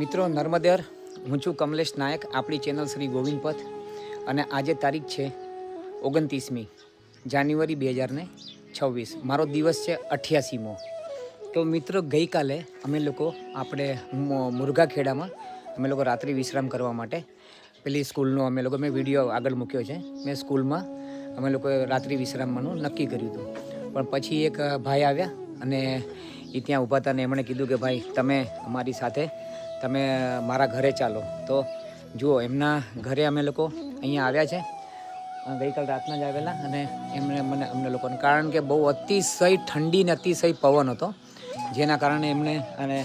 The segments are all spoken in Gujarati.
મિત્રો નર્મદેર, હું છું કમલેશ નાયક, આપણી ચેનલ શ્રી ગોવિંદ પથ, અને આજે તારીખ છે 29મી જાન્યુઆરી 2026. મારો દિવસ છે 88મો. તો મિત્રો ગઈકાલે અમે લોકો આપણે મુરઘાખેડામાં અમે લોકો રાત્રિ વિશ્રામ કરવા માટે પેલી સ્કૂલનો મેં વિડીયો આગળ મૂક્યો છે. મેં સ્કૂલમાં અમે લોકોએ રાત્રિ વિશ્રામવાનું નક્કી કર્યું હતું. પણ પછી એક ભાઈ આવ્યા અને એ ત્યાં ઊભા હતા અને એમણે કીધું કે ભાઈ તમે અમારી સાથે તમે મારા ઘરે ચાલો. તો જુઓ, એમના ઘરે અમે લોકો અહીંયા આવ્યા છે ગઈકાલ રાતના જ આવેલા. અને અમને લોકોને કારણ કે બહુ અતિશય ઠંડી ને અતિશય પવન હતો, જેના કારણે એમણે અને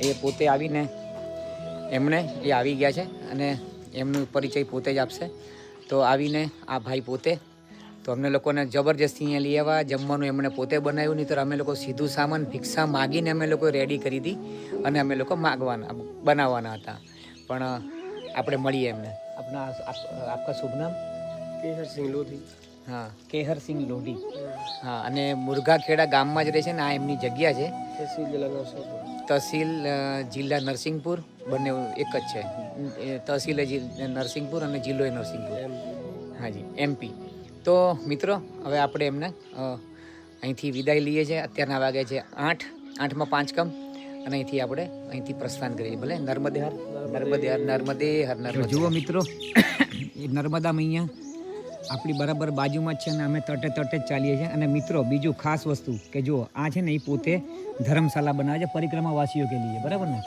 એ પોતે આવીને એ આવી ગયા છે અને એમનો પરિચય પોતે જ આપશે. તો આવીને આ ભાઈ પોતે તો અમને લોકોને જબરજસ્તી અહીંયા લઈ આવ્યા. જમવાનું એમણે પોતે બનાવ્યું, નહીં તો અમે લોકો સીધું સામાન ભિક્ષા માગીને અમે લોકો રેડી કરી હતી અને અમે લોકો બનાવવાના હતા. પણ આપણે મળીએ એમને. આપકા શુભ નામ? કેહરસિંહ લોધી. હા, કેહરસિંહ લોધી. હા, અને મુરઘાખેડા ગામમાં જ રહે છે ને આ એમની જગ્યા છે. તહસીલ જિલ્લા નરસિંહપુર, બંને એક જ છે. તહસીલ નરસિંહપુર અને જિલ્લો નરસિંહપુર. હાજી, MP. તો મિત્રો હવે આપણે એમને અહીંથી વિદાય લઈએ છીએ. અત્યારના વાગે છે 8:05 અને અહીંથી પ્રસ્થાન કરીએ. ભલે નર્મદે હર, નર્મદે હર, નર્મદે હર, નર્મદે. જુઓ મિત્રો, એ નર્મદા મૈયા આપણી બરાબર બાજુમાં જ છે અને અમે તટે જ ચાલીએ છીએ. અને મિત્રો બીજું ખાસ વસ્તુ કે જુઓ, આ છે ને એ પોતે ધર્મશાળા બનાવે છે પરિક્રમાવાસીઓ કે લીએ, બરાબર ને?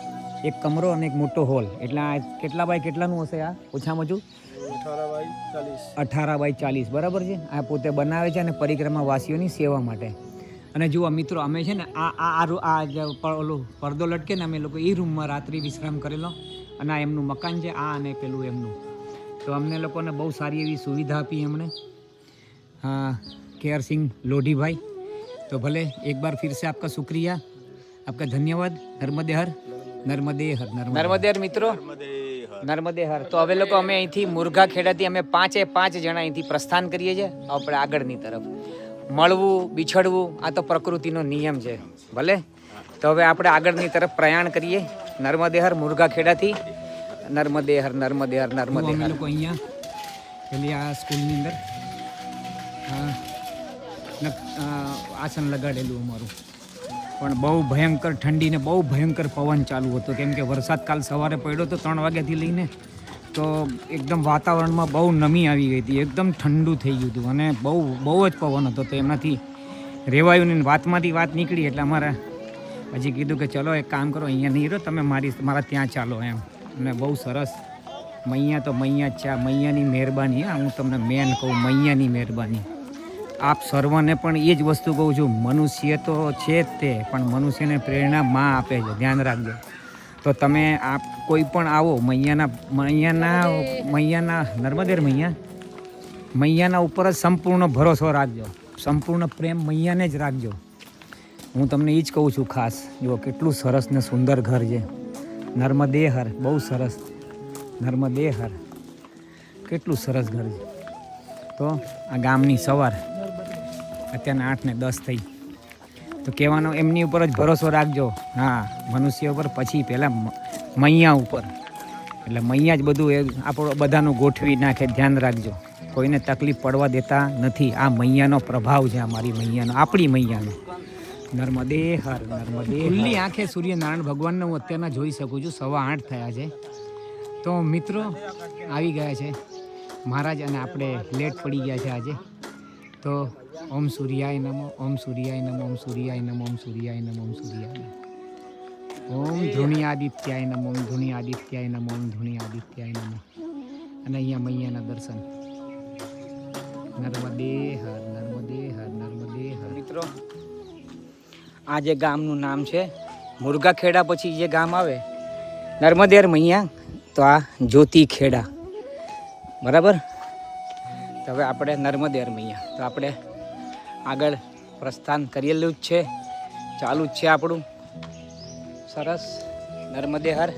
એક કમરો અને એક મોટો હોલ. એટલે આ કેટલા બાય કેટલાનું હશે? આ ઓછામાં ઓછું 18x40, બરાબર છે. આ પોતે બનાવે છે અને પરિક્રમાવાસીઓની સેવા માટે. અને જુઓ મિત્રો, અમે છે ને ઓલો પડદો લટકે ને અમે લોકો એ રૂમમાં રાત્રિ વિશ્રામ કરેલો. અને આ એમનું મકાન છે, આ અને પેલું એમનું. તો અમને લોકોને બહુ સારી એવી સુવિધા આપી એમણે. હા, કેહરસિંહ લોઢીભાઈ. તો ભલે એક બાર ફિર સે આપકા શુક્રિયા, આપકા ધન્યવાદ. નર્મદે હર, નર્મદે હર, નર્મદે હર મિત્રો, નર્મદે હર. તો હવે લોકો અમે અહીંથી મુરઘાખેડાથી અમે 5 જણા અહીંથી પ્રસ્થાન કરીએ છીએ આપણે આગળની તરફ. મળવું, બિછડવું આ તો પ્રકૃતિનો નિયમ છે. ભલે, તો હવે આપણે આગળની તરફ પ્રયાણ કરીએ. નર્મદે હર મુરઘાખેડાથી. નર્મદે હર, નર્મદે હર, નર્મદે હર. અમે લોકો અહીંયા પેલી આ સ્કૂલની અંદર આસન લગાડેલું અમારું. પણ બહુ ભયંકર ઠંડી ને બહુ ભયંકર પવન ચાલુ હતો, કેમ કે વરસાદ કાલ સવારે પડ્યો તો 3 વાગ્યાથી લઈને. તો એકદમ વાતાવરણમાં બહુ નમી આવી ગઈ હતી, એકદમ ઠંડુ થઈ ગયું હતું અને બહુ જ પવન હતો. તો એમાંથી રેવાયું નહીં. વાતમાંથી વાત નીકળી એટલે અમારે હજી કીધું કે ચલો એક કામ કરો, અહીંયા નહીં રહો તમે, મારા ત્યાં ચાલો એમ. અને બહુ સરસ. મૈયા તો મૈયા જ છે. આ મૈયાની મહેરબાની. હું તમને મેન કહું, મૈયાની મહેરબાની. આપ સર્વને પણ એ જ વસ્તુ કહું છું, મનુષ્ય તો છે જ તે, પણ મનુષ્યને પ્રેરણા માં આપે છે, ધ્યાન રાખજો. તો તમે આપ કોઈ પણ આવો મૈયાના નર્મદેર મૈયાના ઉપર જ સંપૂર્ણ ભરોસો રાખજો, સંપૂર્ણ પ્રેમ મૈયાને જ રાખજો. હું તમને એ જ કહું છું ખાસ. જુઓ કેટલું સરસ ને સુંદર ઘર છે. નર્મદે હર, બહુ સરસ. નર્મદે હર, કેટલું સરસ ઘર છે. તો આ ગામની સવાર અત્યારના 8:10 થઈ. તો કહેવાનો એમની ઉપર જ ભરોસો રાખજો. હા, મનુષ્ય ઉપર, પછી પહેલાં મૈયા ઉપર. એટલે મૈયા જ બધું આપણું બધાનું ગોઠવી નાખે. ધ્યાન રાખજો, કોઈને તકલીફ પડવા દેતા નથી. આ મૈયાનો પ્રભાવ છે, અમારી મૈયાનો, આપણી મૈયાનો. નર્મદે હર, નર્મદે. ખુલ્લી આંખે સૂર્યનારાયણ ભગવાનને હું અત્યારના જોઈ શકું છું. 8:15 થયા છે. તો મિત્રો આવી ગયા છે મહારાજ અને આપણે લેટ પડી ગયા છે આજે. તો ઓમ સૂર્યાય નમો, ઓમ સૂર્યાય નમો, ઓમ સૂર્યાય નમો, ઓમ સૂર્યાય નમો, ઓમ સૂર્યાય નમો. ઓમ ધૂણિયાદિત્યાય નમો, ઓમ ધૂણિયાદિત્યાય નમો, ઓમ ધૂણિયાદિત્યાય નમો. અને અહીંયા મૈયાના દર્શન. નર્મદે હર, નર્મદે હર, નર્મદે હર. મિત્રો આ જે ગામનું નામ છે મુરઘાખેડા, પછી જે ગામ આવે નર્મદેર મૈયા, તો આ જ્યોતિખેડા, બરાબર. તો હવે આપણે નર્મદેર મૈયા, તો આપણે આગળ પ્રસ્થાન કરેલું જ છે, ચાલુ જ છે આપણું. સરસ. નર્મદે હર,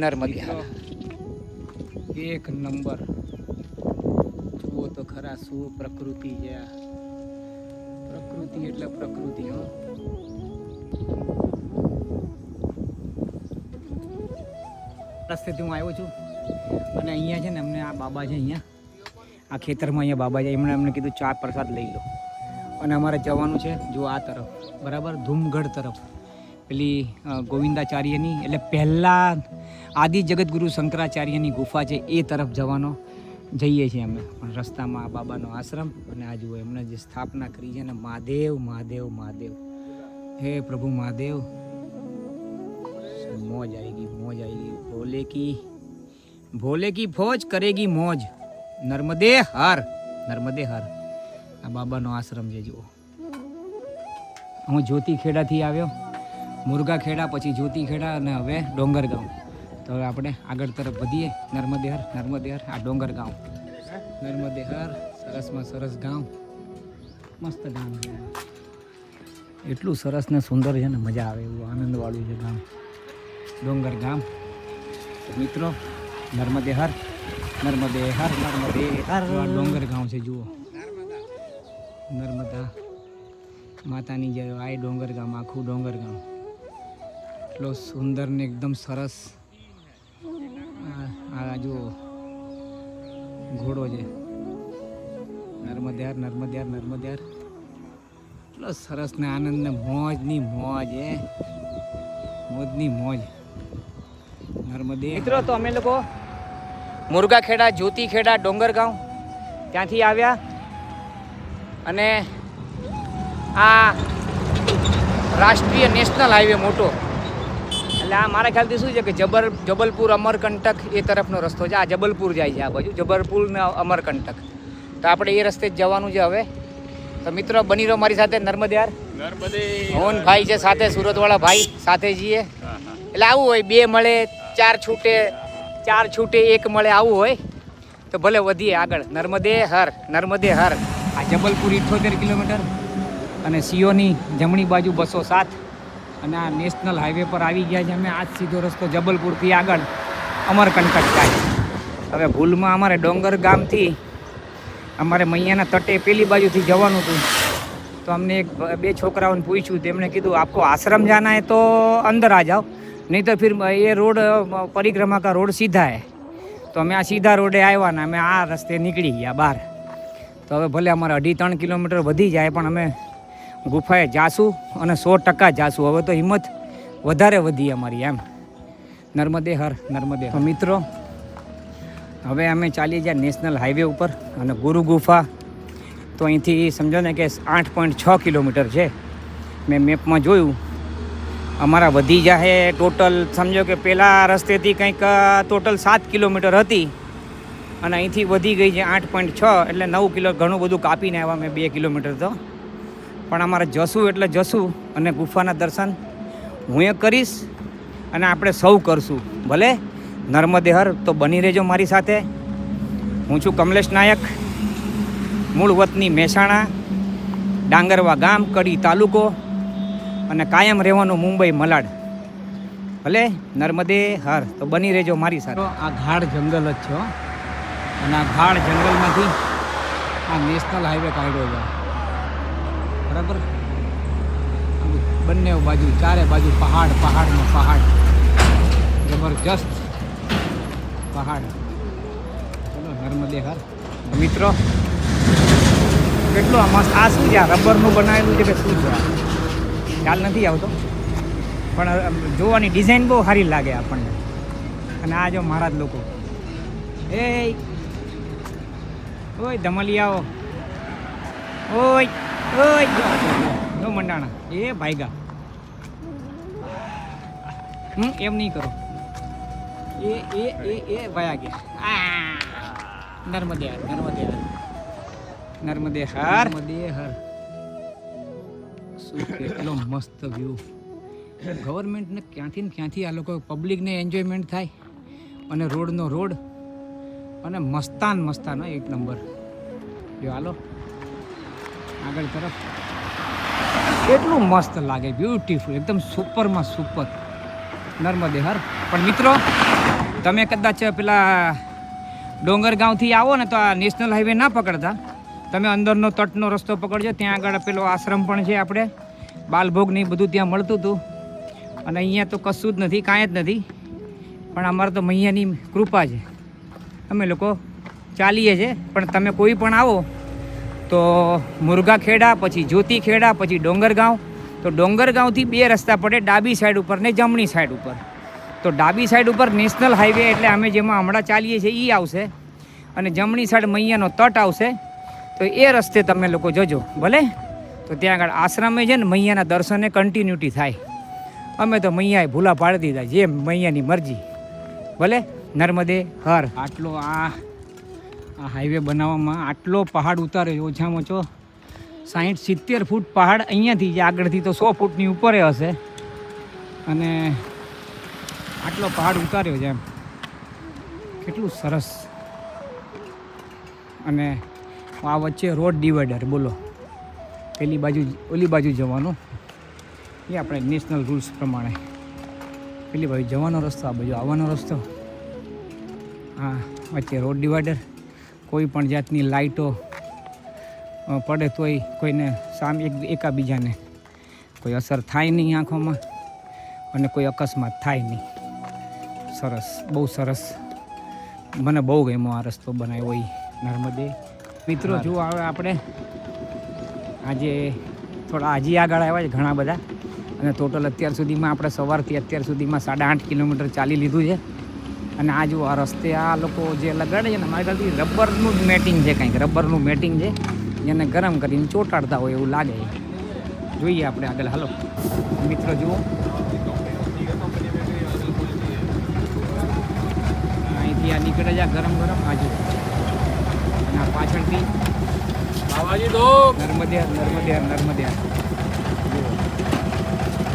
નર્મદે હર. એક નંબર. જુઓ તો ખરા શું પ્રકૃતિ છે. પ્રકૃતિ એટલે પ્રકૃતિ. રસ્તેથી હું આવ્યો છું અને અહીંયા છે ને અમને આ બાબા છે, અહીંયા આ ખેતરમાં અહીંયા બાબા છે, એમણે અમને કીધું ચા પ્રસાદ લઈ લો. અને અમારે જવાનું છે જો આ તરફ, બરાબર, ધૂમગઢ તરફ, પેલી ગોવિંદાચાર્યની એટલે પહેલાં આદિ જગતગુરુ શંકરાચાર્યની ગુફા છે એ તરફ જવાનો જઈએ છીએ અમે. પણ રસ્તામાં આ બાબાનો આશ્રમ અને આ જુઓ એમણે જે સ્થાપના કરી છે ને, મહાદેવ મહાદેવ મહાદેવ, હે પ્રભુ મહાદેવ, મોજ આएगी મોજ आएगी, भोले की फौज करेगी मौज, नर्मदे हर नर्मदे हर. આ બાબાનો આશ્રમ છે જુઓ. હું જ્યોતિખેડાથી આવ્યો, મુરગાખેડા, પછી જ્યોતિખેડા અને હવે ડોંગરગાંવ. તો હવે આપણે આગળ તરફ વધીએ. નર્મદે હર આ ડોંગરગાંવ, નર્મદે હર, સરસમાં સરસ ગામ, મસ્ત ગામ છે. એટલું સરસ ને સુંદર છે ને, મજા આવે એવું આનંદવાળું છે ગામ, ડોંગર ગામ. મિત્રો નર્મદે હર નર્મદે હર નર્મદે હર, ડોંગર ગાંવ છે જુઓ. નર્મદા માતાની જે આ ડોંગર ગામ, આખું ડોંગર ગામ એટલો સુંદર ને એકદમ સરસ. આ જુઓ ઘોડો છે, નર્મદે હર નર્મદે હર નર્મદે હર, એટલો સરસ ને આનંદ ને મોજની મોજ, મોજની મોજ. નર્મદે મિત્રો, તો અમે લોકો મુરગાખેડા, જ્યોતિખેડા, ડોંગરગાંવ ત્યાંથી આવ્યા અને આ રાષ્ટ્રીય નેશનલ હાઈવે મોટો, એટલે આ મારા ખ્યાલથી શું છે કે જબલપુર અમરકંટક એ તરફનો રસ્તો છે. આ જબલપુર જાય છે આ બાજુ, જબલપુર ને અમરકંટક. તો આપણે એ રસ્તે જ જવાનું છે હવે. તો મિત્રો બની રહો મારી સાથે. નર્મદે યાર, મોહન ભાઈ છે સાથે, સુરતવાળા ભાઈ સાથે જઈએ. એટલે આવું હોય, બે મળે ચાર છૂટે એક મળે, આવું હોય તો ભલે વધીએ આગળ. નર્મદે હર નર્મદે હર. આ જબલપુર 78 કિલોમીટર અને સિયોની જમણી બાજુ 207. અને આ નેશનલ હાઈવે પર આવી ગયા છે અમે. આ જ સીધો રસ્તો જબલપુરથી આગળ અમરકંટક જાય. હવે ભૂલમાં અમારે ડોંગર ગામથી અમારે મૈયાના તટે પેલી બાજુથી જવાનું હતું. તો અમને બે છોકરાઓને પૂછ્યું, તેમણે કીધું આપકો आश्रम जाना है तो अंदर आ जाओ, नहीं तो फिर ये रोड परिक्रमा का रोड सीधा है. તો અમે આ સીધા રોડે આવ્યા ને અમે આ રસ્તે નીકળી ગયા બહાર. તો હવે ભલે અમારે 2.5-3 કિલોમીટર વધી જાય પણ અમે ગુફાએ જાશું અને 100% જાશું. હવે તો હિંમત વધારે વધી અમારી એમ. નર્મદે હર નર્મદે. તો મિત્રો હવે અમે ચાલી ગયા નેશનલ હાઈવે ઉપર અને ગુરુ ગુફા તો અહીંથી સમજો ને કે 8.6 કિલોમીટર છે. મેં મેપમાં જોયું, અમારા વધી જાય ટોટલ સમજો કે પહેલાં રસ્તેથી કંઈક ટોટલ 7 કિલોમીટર હતી અને અહીંથી વધી ગઈ છે 8.6, એટલે 9 કિલો, ઘણું બધું કાપીને આવ્યા મેં 2 કિલોમીટર તો. પણ અમારે જશું એટલે જશું અને ગુફાના દર્શન હું એ કરીશ અને આપણે સૌ કરશું. ભલે નર્મદે હર. તો બની રહેજો મારી સાથે. હું છું કમલેશ નાયક, મૂળ વતની મહેસાણા, ડાંગરવા ગામ, કડી તાલુકો અને કાયમ રહેવાનું મુંબઈ મલાડ. ભલે નર્મદે હર. તો બની રહેજો મારી સાથે. આ ગાઢ જંગલ જ છે અને આ ગાઢ જંગલમાંથી આ નેશનલ હાઈવે કાઢ્યો છે, બરાબર. બંને બાજુ, ચારે બાજુ પહાડ, પહાડમાં પહાડ, જબરજસ્ત પહાડ. ચલો નર્મદે હર. મિત્રો કેટલું મસ્ત. આ શું છે? રબરનું બનાવેલું છે કે શું છે? ખ્યાલ નથી આવતો, પણ જોવાની ડિઝાઇન બહુ સારી લાગે આપણને. અને આ જો મહારાજ લોકો, એ ઓય ધમલિયાઓ, ઓય ઓય જો મંડાણા, એ ભાઈગા. એમ નહીં કરો, એ એ એ એ ભયા ગયા. નર્મદે હર નર્મદે હર નર્મદે હર નર્મદે હર. શું કેટલો મસ્ત વ્યૂ. ગવર્મેન્ટને ક્યાંથી ને ક્યાંથી આ લોકો પબ્લિકને એન્જોયમેન્ટ થાય અને રોડનો રોડ અને મસ્તાન મસ્તાન એક નંબર. જો હાલો આગળ તરફ, કેટલું મસ્ત લાગે, બ્યુટીફુલ, એકદમ સુપરમાં સુપર. નર્મદે હર. પણ મિત્રો તમે કદાચ પેલા ડોંગરગાંવથી આવો ને તો આ નેશનલ હાઈવે ના પકડતા, તમે અંદરનો તટનો રસ્તો પકડજો. ત્યાં આગળ પેલો આશ્રમ પણ છે, આપણે બાલભોગ ને બધું ત્યાં મળતું હતું. અને અહીંયા તો કશું જ નથી, કાંઈ જ નથી. પણ અમારે તો મૈયાની કૃપા છે, અમે લોકો ચાલીએ છીએ. પણ તમે કોઈ પણ આવો તો મુરગાખેડા, પછી જ્યોતિખેડા, પછી ડોંગરગાંવ. તો ડોંગરગાંવથી 2 રસ્તા પડે, ડાબી સાઈડ ઉપર ને જમણી સાઈડ ઉપર. તો ડાબી સાઈડ ઉપર નેશનલ હાઈવે એટલે અમે જેમાં હમણાં ચાલીએ છીએ એ આવશે, અને જમણી સાઈડ મૈયાનો તટ આવશે. તો એ રસ્તે તમે લોકો જજો ભલે. તો ત્યાં આગળ આશ્રમે છે ને મૈયાના દર્શને કન્ટિન્યુટી થાય. અમે તો મૈયાએ ભૂલા પાડી દીધા, જેમ મૈયાની મરજી ભલે. નર્મદે હર. આટલો આ હાઈવે બનાવવામાં આટલો પહાડ ઉતાર્યો, ઓછામાં ઓછો 60-70 ફૂટ પહાડ અહીંયાથી જ, આગળથી તો 100 ફૂટની ઉપર હશે. અને આટલો પહાડ ઉતાર્યો છે એમ, કેટલું સરસ. અને આ વચ્ચે રોડ ડિવાઈડર, બોલો પેલી બાજુ ઓલી બાજુ જવાનું, એ આપણે નેશનલ રૂલ્સ પ્રમાણે પેલી બાજુ જવાનો રસ્તો, આ બાજુ આવવાનો રસ્તો. હા, વચ્ચે રોડ ડિવાઈડર. કોઈ પણ જાતની લાઇટો પડે તોય કોઈને સામે એકાબીજાને કોઈ અસર થાય નહીં આંખોમાં, અને કોઈ અકસ્માત થાય નહીં. સરસ, બહુ સરસ. મને બહુ ગમ્યો આ રસ્તો બનાવ્યો એ નર્મદે. મિત્રો જુઓ, હવે આપણે આજે થોડા હજી આગળ આવ્યા છે ઘણા બધા, અને ટોટલ અત્યાર સુધીમાં આપણે સવારથી અત્યાર સુધીમાં 8.5 કિલોમીટર ચાલી લીધું છે. અને આ જો આ રસ્તે આ લોકો જે લગાડે છે ને, મારી ખ્યાલથી રબરનું જ મેટિંગ છે, કંઈક રબરનું મેટિંગ છે, જેને ગરમ કરીને ચોંટાડતા હોય એવું લાગે. જોઈએ આપણે આગળ, હાલો મિત્રો જુઓ. અહીંથી આ નીકળે છે ગરમ ગરમ આજુ, અને આ પાછળથી नर्मदे नर्मदे नर्मदे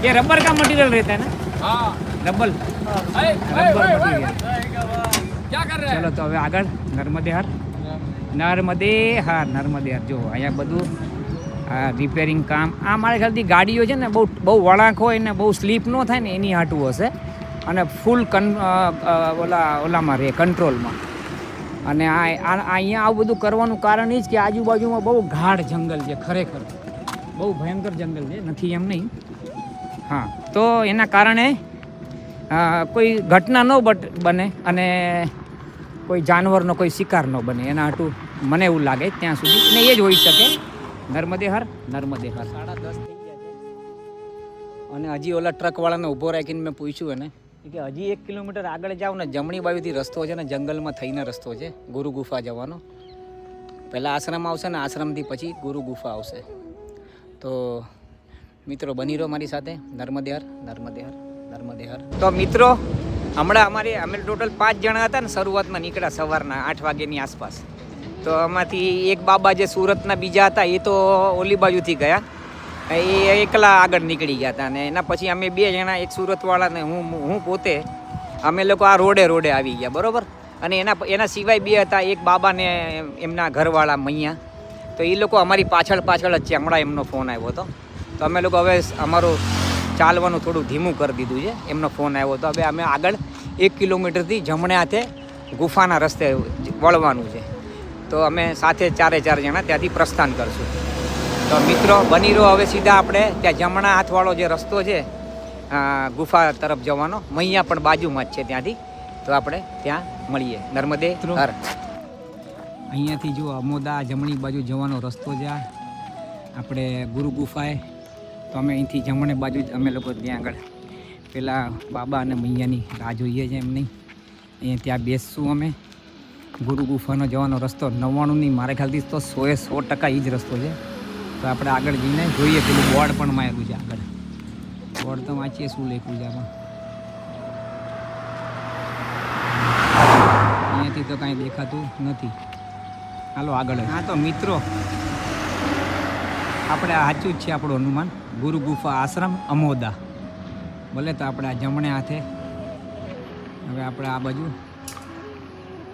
ये रबर का मटेरियल रहता है ना? हाँ, रबर मटेरियल. क्या कर रहे हैं? चलो तो હવે આગળ નર્મદે હર. જો અહીંયા બધું આ રિપેરિંગ કામ. આ મારા ખ્યાલથી ગાડીઓ છે ને બહુ વળાંક હોય ને બહુ સ્લીપ ન થાય ને એની હાટું હશે, અને ફૂલ ઓલામાં રહે, કંટ્રોલમાં. અને અહીંયા આવું બધું કરવાનું કારણ એ જ કે આજુબાજુમાં બહુ ગાઢ જંગલ છે, ખરેખર બહુ ભયંકર જંગલ છે, નથી એમ નહીં. હા, તો એના કારણે કોઈ ઘટના ન બને અને કોઈ જાનવરનો કોઈ શિકાર ન બને, એના હાટું મને એવું લાગે ત્યાં સુધી. ને એ જ હોઈ શકે. નર્મદે હર. 10:30 થઈ ગયા છે. અને હજી ઓલા ટ્રકવાળાને ઊભો રાખીને મેં પૂછ્યું એને કે હજી 1 કિલોમીટર આગળ જાવ ને, જમણી બાજુથી રસ્તો છે ને, જંગલમાં થઈને રસ્તો છે ગુરુ ગુફા જવાનો. પહેલાં આશ્રમ આવશે ને આશ્રમથી પછી ગુરુ ગુફા આવશે. તો મિત્રો બની રહો મારી સાથે. નર્મદે હર. તો મિત્રો હમણાં અમે ટોટલ 5 જણા હતા ને, શરૂઆતમાં નીકળ્યા સવારના 8 વાગ્યાની આસપાસ. તો આમાંથી એક બાબા જે સુરતના બીજા હતા એ તો ઓલી બાજુથી ગયા, એ એકલા આગળ નીકળી ગયા હતા. અને એના પછી અમે 2 જણા, એક સુરતવાળા ને હું પોતે, અમે લોકો આ રોડે આવી ગયા, બરાબર. અને એના સિવાય 2 હતા, એક બાબા ને એમના ઘરવાળા મૈયા. તો એ લોકો અમારી પાછળ જ છે. હમણાં એમનો ફોન આવ્યો હતો, તો અમે લોકો હવે અમારું ચાલવાનું થોડું ધીમું કરી દીધું છે. એમનો ફોન આવ્યો હતો. હવે અમે આગળ 1 કિલોમીટરથી જમણે હાથે ગુફાના રસ્તે વળવાનું છે. તો અમે સાથે 4 જણા ત્યાંથી પ્રસ્થાન કરશું. તો મિત્રો બની રહો. હવે સીધા આપણે ત્યાં જમણા હાથવાળો જે રસ્તો છે ગુફા તરફ જવાનો, મૈયા પણ બાજુમાં જ છે ત્યાંથી. તો આપણે ત્યાં મળીએ. નર્મદે હર. અહીંયાથી જો અમોદા જમણી બાજુ જવાનો રસ્તો છે. આપણે ગુરુ ગુફાએ. તો અમે અહીંથી જમણે બાજુ જ અમે લોકો ત્યાં આગળ પેલા બાબા અને મૈયાની રાહ જોઈએ છે. એમ નહીં, અહીંયા ત્યાં બેસશું અમે. ગુરુ ગુફાનો જવાનો રસ્તો 99ની મારા ખ્યાલથી તો 100% એ જ રસ્તો છે. તો આપણે આગળ જઈને જોઈએ. પેલું બોર્ડ પણ મારેલું છે આગળ. બોર્ડ તો વાંચીએ શું લખ્યું છે આમાં. અહીંયાથી તો કાંઈ દેખાતું નથી. હાલો આગળ. હા તો મિત્રો આપણે સાચું જ છે આપણું અનુમાન. ગુરુ ગુફા આશ્રમ અમોદા. ભલે તો આપણે આ જમણે હાથે હવે આપણે આ બાજુ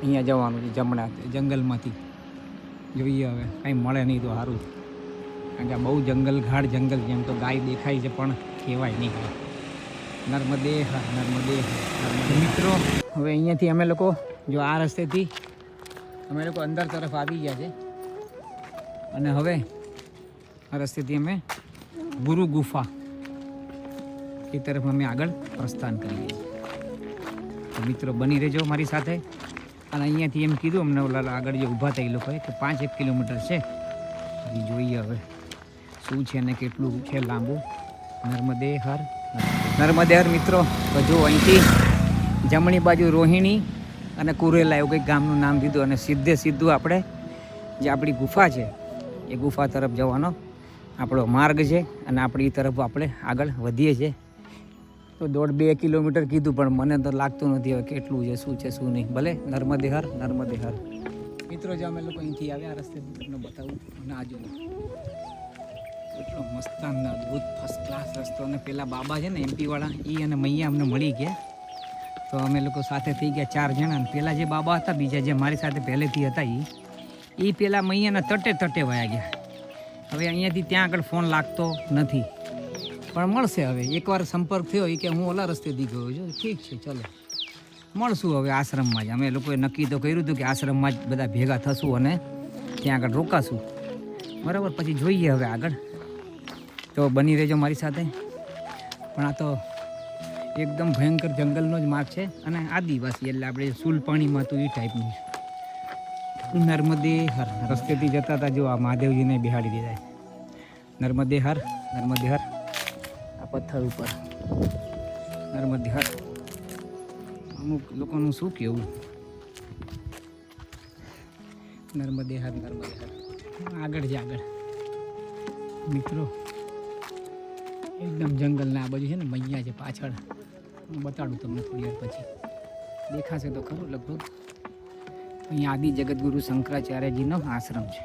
અહીંયા જવાનું છે, જમણે હાથે જંગલમાંથી. જોઈએ હવે કાંઈ મળે નહીં તો સારું, કારણ કે આ બહુ ગાઢ જંગલ, જેમ તો ગાય દેખાય છે પણ કહેવાય નહીં. નર્મદે હર. મિત્રો હવે અહીંયાથી અમે લોકો જો આ રસ્તેથી અમે લોકો અંદર તરફ આવી ગયા છે, અને હવે આ રસ્તેથી અમે ગુરુ ગુફા એ તરફ અમે આગળ પ્રસ્થાન કરીએ. તો મિત્રો બની રહેજો મારી સાથે. અને અહીંયાથી એમ કીધું અમને ઓલા આગળ જે ઊભા હતા એ લોકોએ કે 5 કિલોમીટર છે. હજી જોઈએ હવે શું છે ને કેટલું છે લાંબુ. નર્મદે હર, નર્મદે હર મિત્રો. તો જો અહીંથી જમણી બાજુ રોહિણી અને કુરેલા એવું કંઈક ગામનું નામ દીધું અને સીધું આપણે જે આપણી ગુફા છે એ ગુફા તરફ જવાનો આપણો માર્ગ છે. અને આપણી તરફ આપણે આગળ વધીએ છીએ. તો 1.5-2 કિલોમીટર કીધું પણ મને તો લાગતું નથી હવે કેટલું છે શું છે શું નહીં. ભલે નર્મદે હર, નર્મદે હર. મિત્રો જો અમે લોકો અહીંથી આવ્યા આ રસ્તે તમને બતાવું. અને આ જો એટલો મસ્તાન અદ્ભુત ફર્સ્ટ ક્લાસ રસ્તો. અને પેલા બાબા છે ને MP વાળા એ અને મૈયા અમને મળી ગયા. તો અમે લોકો સાથે થઈ ગયા 4 જણા. અને પેલા જે બાબા હતા બીજા જે મારી સાથે પહેલેથી હતા એ પેલા મૈયાના તટે વયા ગયા. હવે અહીંયાથી ત્યાં આગળ ફોન લાગતો નથી પણ મળશે. હવે એકવાર સંપર્ક થયો એ કે હું ઓલા રસ્તેથી ગયો છું. ઠીક છે ચલો મળશું હવે આશ્રમમાં જ. અમે લોકોએ નક્કી તો કર્યું હતું કે આશ્રમમાં જ બધા ભેગા થશું અને ત્યાં આગળ રોકાશું. બરાબર, પછી જોઈએ હવે આગળ. તો બની રહેજો મારી સાથે. પણ આ તો એકદમ ભયંકર જંગલનો જ માર્ગ છે અને આદિવાસી એટલે આપણે સુલપાણીમાં હતું એ ટાઈપનું છે. નર્મદે હર રસ્તેથી જતા હતા. જો આ મહાદેવજીને બેહાડી દીધા. નર્મદે હર, નર્મદે હર. આ પથ્થર ઉપર નર્મદે હર. અમુક લોકોનું શું કહેવું. નર્મદે હર, નર્મદે હર. આગળ છે આગળ મિત્રો. એકદમ જંગલના આ બાજુ છે ને મૈયા છે પાછળ. હું બતાડું તમને થોડી વાર પછી. દેખાશે તો ખરું લગભગ. અહીંયા આદિ જગતગુરુ શંકરાચાર્યજીનો આશ્રમ છે.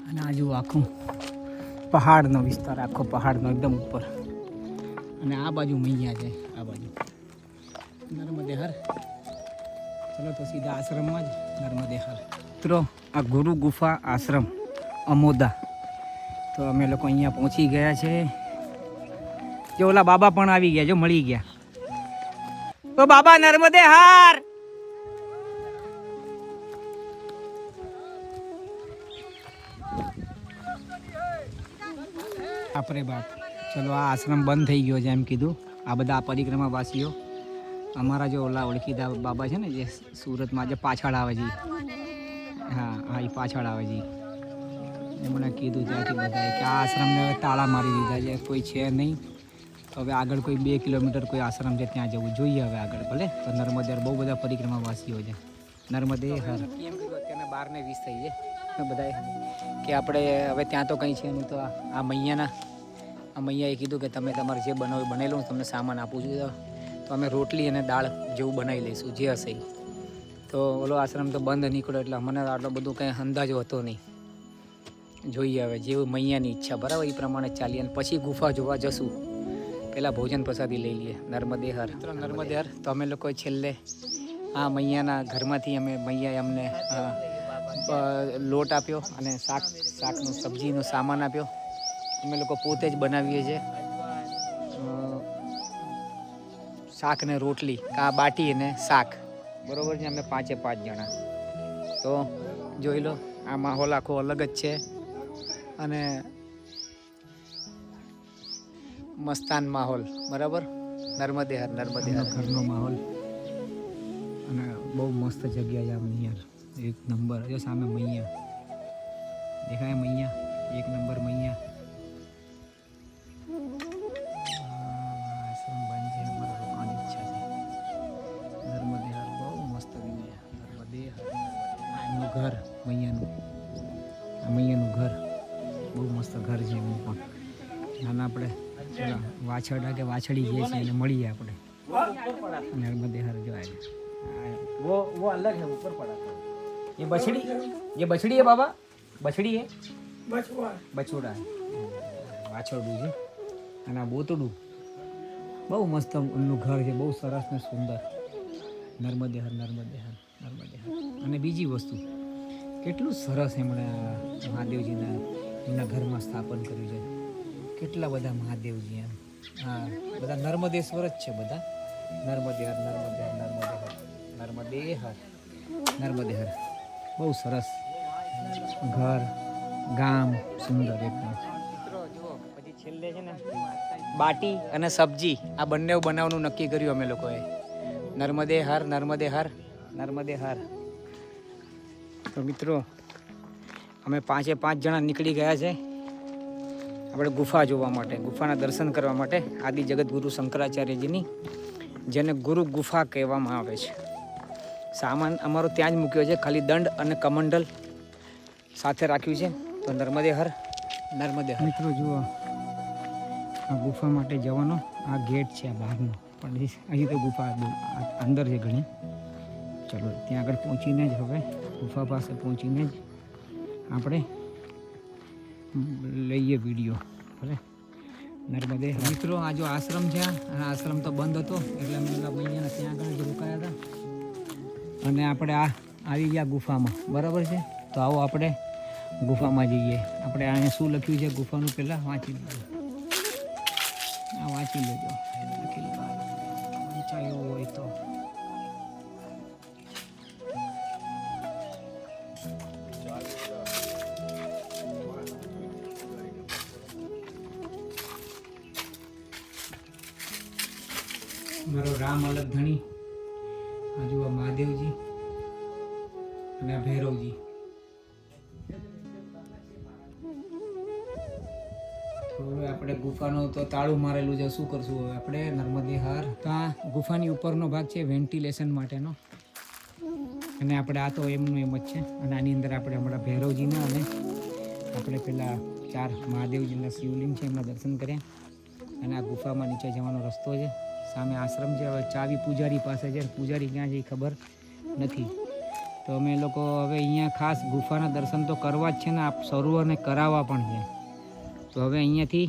અને આ જુઓ આખું પહાડનો વિસ્તાર, આખો પહાડનો એકદમ ઉપર. અને આ બાજુ મૈયા છે, આ બાજુ નર્મદે હર. ચલો તો સીધા આશ્રમમાં જ નર્મદે હર. મિત્રો આ ગુરુ ગુફા આશ્રમ અમોદા. તો અમે લોકો અહીંયા પહોંચી ગયા છે. જો ઓલા બાબા પણ આવી ગયા, જો મળી ગયા. તો બાબા નર્મદે હાર. બાપરે બાપ. ચલો આ આશ્રમ બંધ થઈ ગયો છે એમ કીધું. આ બધા પરિક્રમાવાસીઓ અમારા જો ઓલા ઓળખીતા બાબા છે ને જે સુરતમાં જે પાછળ આવે છે. હા એ પાછળ આવે છે. એમણે કીધું ત્યાંથી બધાએ કે આ આશ્રમને હવે તાળા મારી દીધા છે, કોઈ છે નહીં. હવે આગળ કોઈ 2 કિલોમીટર કોઈ આશ્રમ છે ત્યાં જવું જોઈએ હવે આગળ. ભલે તો નર્મદે બહુ બધા પરિક્રમાવાસીઓ છે. નર્મદે હર. એમ કીધું અત્યારના 12:20 થઈ છે બધાએ કે આપણે હવે ત્યાં તો કંઈ છે નહીં. તો આ મૈયાએ કીધું કે તમે તમારે જે બનાવ્યું બનાવી લો, હું તમને સામાન આપું છું. તો અમે રોટલી અને દાળ જેવું બનાવી લઈશું જે હશે. તો ઓલો આશ્રમ તો બંધ નીકળ્યો એટલે મને આટલો બધું કંઈ અંદાજો હતો નહીં. જોઈએ હવે જેવું મૈયાની ઈચ્છા બરાબર એ પ્રમાણે ચાલીએ. અને પછી ગુફા જોવા જશું. પહેલાં ભોજન પ્રસાદી લઈ લઈએ. નર્મદે હર, નર્મદે હર. તો અમે લોકો છેલ્લે આ મૈયાના ઘરમાંથી મૈયાએ અમને લોટ આપ્યો અને શાકનું સબ્જીનો સામાન આપ્યો. અમે લોકો પોતે જ બનાવીએ છીએ શાક ને રોટલી, બાટી અને શાક. બરાબર છે. અમે 5 જણા. તો જોઈ લો આ માહોલ આખો અલગ જ છે. અને મસ્તાન માહોલ બરાબર. નર્મદે હર, નર્મદે હર. ઘરનો માહોલ અને બહુ મસ્ત જગ્યા છે આમની યાર. એક નંબર. જો સામે મૈયા દેખાય, મૈયા 1 નંબર મૈયા. આશ્રમ બંધ છે, અમારે રોકાવાની ઈચ્છા છે. નર્મદે હર બહુ મસ્ત વ્યૂ. નર્મદે હર. એમનું ઘર મૈયાનું, આ મૈયાનું ઘર બહુ મસ્ત ઘર છે એમનું પણ. નાના આપણે વાછરડા કે વાછડી જે છે એને મળીએ આપણે. नर्मदे हर जो है वो अलग है, ऊपर पड़ा था। ये बछड़ी है बाबा, बछड़ी है, बछड़ा है, વાછરડું છે. અને આ બોતડું બહુ મસ્ત એમનું ઘર છે, બહુ સરસ ને સુંદર. નર્મદે હર, નર્મદે હર, નર્મદે હર. અને બીજી વસ્તુ કેટલું સરસ એમણે મહાદેવજીના એમના ઘરમાં સ્થાપન કર્યું છે. કેટલા બધા મહાદેવજી એમ. હા, બધા નર્મદેશ્વર જ છે બધા. નર્મદે હર, નર્મદે હર, નર્મદે હર, નર્મદે હર, નર્મદે હર. બહુ સરસ ઘર, ગામ સુંદર એકદમ. મિત્રો જુઓ, પછી છેલ્લે છે ને બાટી અને સબ્જી આ બંને બનાવવાનું નક્કી કર્યું અમે લોકોએ. નર્મદે હર, નર્મદે હર, નર્મદે હર. તો મિત્રો અમે 5 જણા નીકળી ગયા છે આપણે ગુફા જોવા માટે, ગુફાના દર્શન કરવા માટે. આદિ જગતગુરુ શંકરાચાર્યજીની, જેને ગુરુ ગુફા કહેવામાં આવે છે. સામાન અમારો ત્યાં જ મૂક્યો છે, ખાલી દંડ અને કમંડલ સાથે રાખ્યું છે. તો નર્મદે હર, નર્મદે હર. મિત્રો જુઓ, આ ગુફા માટે જવાનો આ ગેટ છે આ બહારનો, પણ અહીં તો ગુફા અંદર છે ઘણી. ચલો ત્યાં આગળ પહોંચીને જ, હવે ગુફા પાસે પહોંચીને જ આપણે લઈએ વિડીયો. ભલે નર્મદે. મિત્રો આ જો આશ્રમ છે, આ આશ્રમ તો બંધ હતો એટલે અમે અહીંયા ત્યાં આગળ જ રોકાયા હતા અને આપણે આ આવી ગયા ગુફામાં. બરાબર છે, તો આવો આપણે ગુફામાં જઈએ. આપણે અહીંયા શું લખ્યું છે ગુફાનું પહેલાં વાંચી લેજો. આ વાંચી લેજો, વાંચાયું હોય તો. મારો રામ અલગ ધણી, આ જુઓ મહાદેવજી અને આ ભૈરવજી. તો હવે આપણે ગુફાનું તો તાળું મારેલું છે, શું કરશું હવે આપણે? નર્મદે હર. તો આ ગુફાની ઉપરનો ભાગ છે વેન્ટિલેશન માટેનો, અને આપણે આ તો એમનું એમ જ છે. અને આની અંદર આપણે હમણાં ભૈરવજીના અને આપણે પેલા 4 મહાદેવજીના શિવલિંગ છે એમના દર્શન કર્યા. અને આ ગુફામાં નીચે જવાનો રસ્તો છે. સામે આશ્રમ છે. હવે ચાવી પૂજારી પાસે છે, પૂજારી ક્યાં છે એ ખબર નથી. તો અમે લોકો હવે અહીંયા ખાસ ગુફાના દર્શન તો કરવા જ છે ને, આપ સર્વને કરાવવા પણ છે. તો હવે અહીંયાથી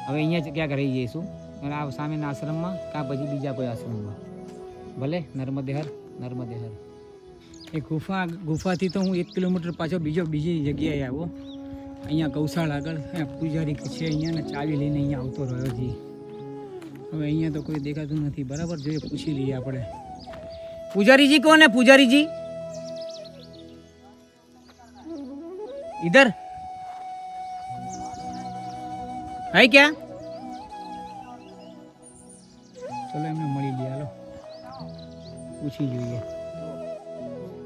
અહીંયા જ ક્યાંક રહી જઈશું, અને આ સામેના આશ્રમમાં કાં પછી બીજા કોઈ આશ્રમમાં. ભલે નર્મદે હર, નર્મદે હર. એ ગુફાથી તો હું 1 કિલોમીટર પાછો બીજી જગ્યાએ આવ્યો. અહીંયા ગૌશાળા આગળ પૂજારી છે અહીંયા, ને ચાવી લઈને અહીંયા આવતો રહ્યો છે. હવે અહીંયા તો કોઈ દેખાતું નથી. બરાબર, જોઈએ પૂછી લઈએ આપણે. पुजारी जी कौन है? पुजारी जी इधर है क्या? चलो एमने मળી લે. હાલો પૂછી જોઈએ.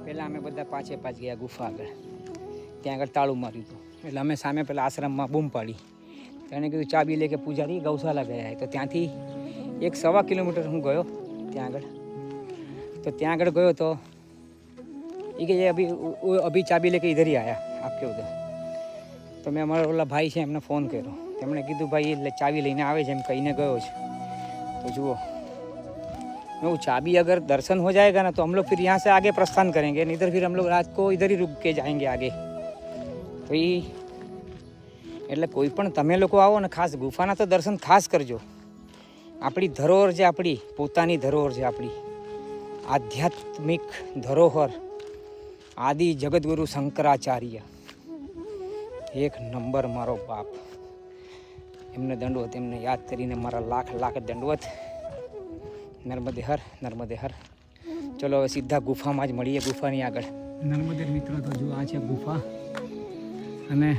પહેલાં અમે બધા પાંચે ગયા ગુફા આગળ. ત્યાં આગળ તાળું માર્યું હતું એટલે અમે સામે પેલા આશ્રમમાં બૂમ પાડી. તેણે કીધું ચાબી લે કે પૂજારી ગૌશાલા ગયા. તો ત્યાંથી 1-1.25 કિલોમીટર હું ગયો ત્યાં આગળ. तो ત્યાં આગળ ગયો તો એ કે અભી ચાબી લેકે ઇધર ही आया आपके उधर. तो મેં અમારા ઓલા ભાઈ છે એમને ફોન કર્યો. તેમણે કીધું ભાઈ એટલે ચાબી લઈને આવે છે એમ કહીને ગયો છે. तो जुओ मैं वो चाबी अगर दर्शन हो जाएगा ना तो हम लोग फिर यहाँ से आगे प्रस्थान करेंगे, नहीं इधर फिर हम लोग रात को इधर ही रुक के जाएंगे आगे. तो ये એટલે કોઈ પણ તમે લોકો આવો ને ખાસ ગુફાના તો દર્શન ખાસ કરજો. આપણી ધરોહર છે, આપણી પોતાની ધરોહર છે, આપણી આધ્યાત્મિક ધરોહર આદિ જગતગુરુ શંકરાચાર્ય એક નંબર મારો બાપ. એમને દંડવત, એમને યાદ કરીને મારા લાખ દંડવત. નર્મદે હર, નર્મદે હર. ચલો હવે સીધા ગુફામાં જ મળીએ, ગુફાની આગળ. નર્મદે મિત્રો તો જો આ છે ગુફા, અને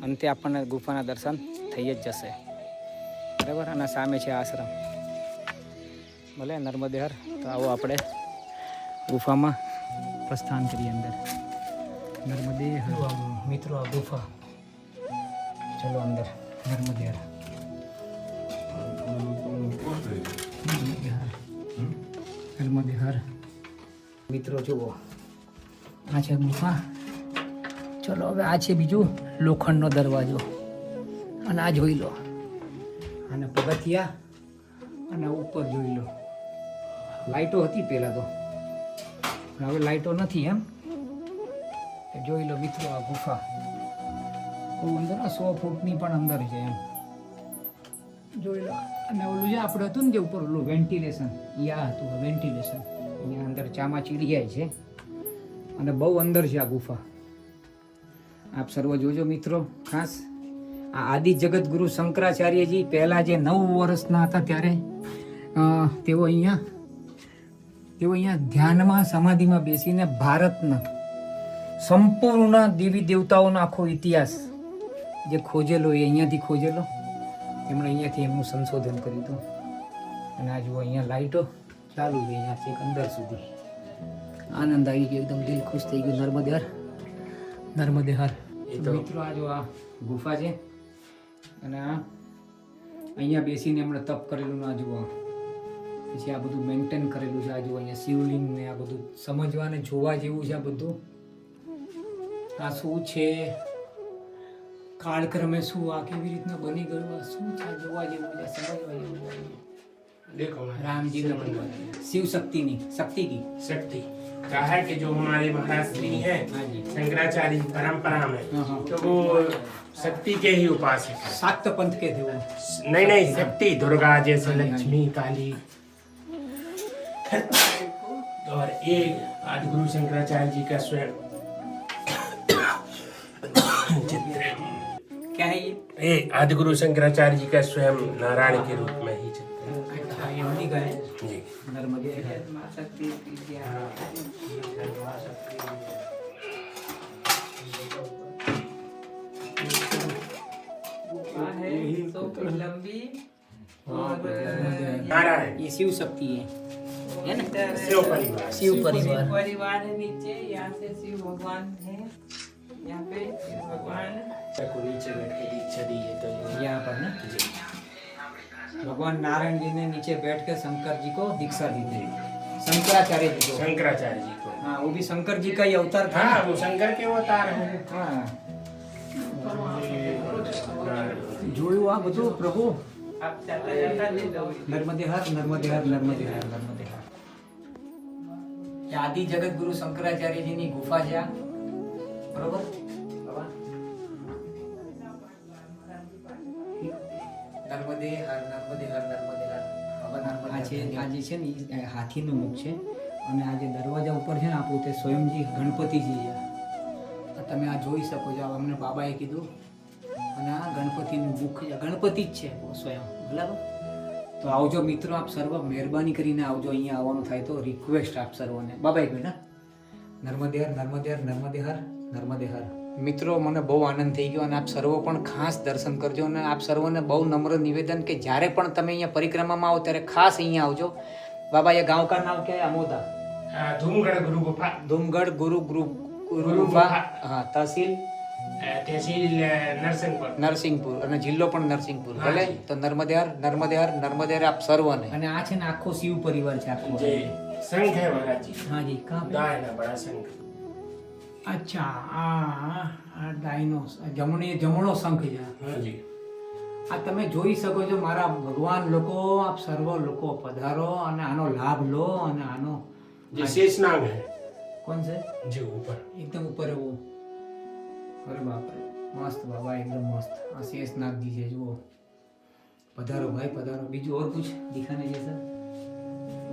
અંતે આપણને ગુફાના દર્શન થઈ જ જશે. બરાબર, અને સામે છે આશ્રમ. ભલે નર્મદે હર. તો આવો આપણે ગુફામાં પ્રસ્થાન કરીએ અંદર. નર્મદે હર મિત્રો, આ ગુફા. ચલો અંદર. નર્મદે હર, નર્મદે હર. મિત્રો જુઓ આ છે ગુફા. ચલો હવે આ છે બીજું લોખંડનો દરવાજો, અને આ જોઈ લો, અને પગથિયા, અને ઉપર જોઈ લો. લાઈટો હતી પહેલાં તો, હવે લાઈટો નથી એમ. જોઈ લો મિત્રો આ ગુફા બહુ અંદર, 100 ફૂટની પણ અંદર છે એમ. જોઈ લો. અને ઓલું જે આપણે હતું ને જે ઉપર ઓલું વેન્ટિલેશન, યા હતું વેન્ટિલેશન. અહીંયા અંદર ચામાં ચીડિયાય છે, અને બહુ અંદર છે આ ગુફા. આપ સર્વ જોજો મિત્રો ખાસ. આ આદિ જગત ગુરુ શંકરાચાર્યજી પહેલાં જે 9 વર્ષના હતા ત્યારે તેઓ અહીંયા ધ્યાનમાં સમાધિમાં બેસીને ભારતના સંપૂર્ણ દેવી દેવતાઓનો આખો ઇતિહાસ જે ખોજેલો એ અહીંયાથી ખોજેલો. એમણે અહીંયાથી એમનું સંશોધન કર્યું હતું. અને આ જુઓ અહીંયા લાઇટો ચાલુ છે અહીંયાથી એક અંદર સુધી. આનંદ આવી ગયો, એકદમ દિલ ખુશ થઈ ગયું. નર્મદે હર. તો મિત્રો આ જો આ ગુફા છે અને આ અહીંયા બેસીને એમણે તપ કરેલું ના જુઓ. પછી આ બધું મેન્ટેન કરેલું છે. આ જુઓ અહીંયા શિવલિંગ ને આ બધું સમજવા ને જોવા જેવું છે. આ બધું આ શું છે, કાળક્રમે શું આ કેવી રીતના બની ગયું, આ શું છે, જોવા જેવું છે, સમજવા જેવું છે. देखो राम जी ने शिव शक्ति की शक्ति कहा है कि जो हमारे महाराज श्री हैं शंकराचार्य परंपरा में तो वो शक्ति के ही उपासक है। सात पंथ के थे वो। नहीं शक्ति दुर्गा जैसे लक्ष्मी काली और एक आदिगुरु शंकराचार्य जी का स्वयं चित्र क्या है ये आदिगुरु शंकराचार्य जी का स्वयं नारायण के रूप में ही चित्र ये उन्हीं का है जी। नर्मदे है। नारायण ये शिव शक्ति है ना? शिव परिवार शिव परिवार परिवार है नीचे, यहाँ से शिव भगवान है, यहाँ पे शिव भगवान को नीचे बैठ के दीक्षा दी है तो यहाँ पर ना जी भगवान नारायण जी ने नीचे बैठ के शंकर जी को दीक्षा दी थी, शंकराचार्य जी को। शंकराचार्य जी को हाँ वो भी शंकर जी का ही अवतार था। हाँ वो शंकर के अवतार हैं। हाँ જોયું આ બધું પ્રભુ. अब जाता जाता ले लो। નર્મદે હર નર્મદે હર નર્મદે હર નર્મદે હર. એ આદિ જગત ગુરુ શંકરાચાર્યજીની ગુફા છે આ, બરોબર? નર્મદે હર નર્મદે હર નર્મદે હર. આ છે આ જે છે ને એ હાથીનું મુખ છે અને આ જે દરવાજા ઉપર છે ને આ પોતે સ્વયંજી ગણપતિજી છે. આ તમે આ જોઈ શકો છો. આ અમને બાબાએ કીધું. અને આ ગણપતિનું મુખ છે, ગણપતિ જ છે સ્વયં, બરાબર? તો આવજો મિત્રો, આપ સર્વ મહેરબાની કરીને આવજો. અહીંયા આવવાનું થાય તો રિક્વેસ્ટ આપ સર્વને. બાબાઈ બેટા નર્મદે હર નર્મદે હર નર્મદે હર નર્મદે હર. મિત્રો મને બહુ આનંદ થઈ ગયો અને આપ સર્વ પણ ખાસ દર્શન કરજો. અને આપ સર્વને બહુ નમ્ર નિવેદન કે જ્યારે પણ તમે અહીંયા પરિક્રમામાં આવો ત્યારે ખાસ અહીંયા આવજો. બાબા ये गांव का नाम क्या है? अमोदा धूमगढ़ गुरु गुफा धूमगढ़ गुरु गुफा. हाँ तहसील નરસિંહપુર અને જિલ્લો પણ નરસિંહપુર. ભલે તો નર્મદે હર નર્મદે હર નર્મદે હર આપ સર્વને. અને આ છે ને આખો શિવ પરિવાર છે આખો. जी संघ है महाराज जी। हाँ जी कहाँ पे? दाएं ना बड़ा संघ। अच्छा આ ડાયનો જમણો શંખ છે. हाँ जी આ તમે જોઈ શકો છો મારા ભગવાન લોકો, આપ સર્વ લોકો પધારો અને આનો લાભ લો. અને આનો ये शेषनाग है કોણ છે? जी ऊपर એકદમ ઉપર એવું. અરે બાપ રે મસ્ત બાબા, એકદમ મસ્ત. આ शेषनाग जी છે જુઓ. पधारो भाई पधारो. बीजू और कुछ दिखाने जैसा?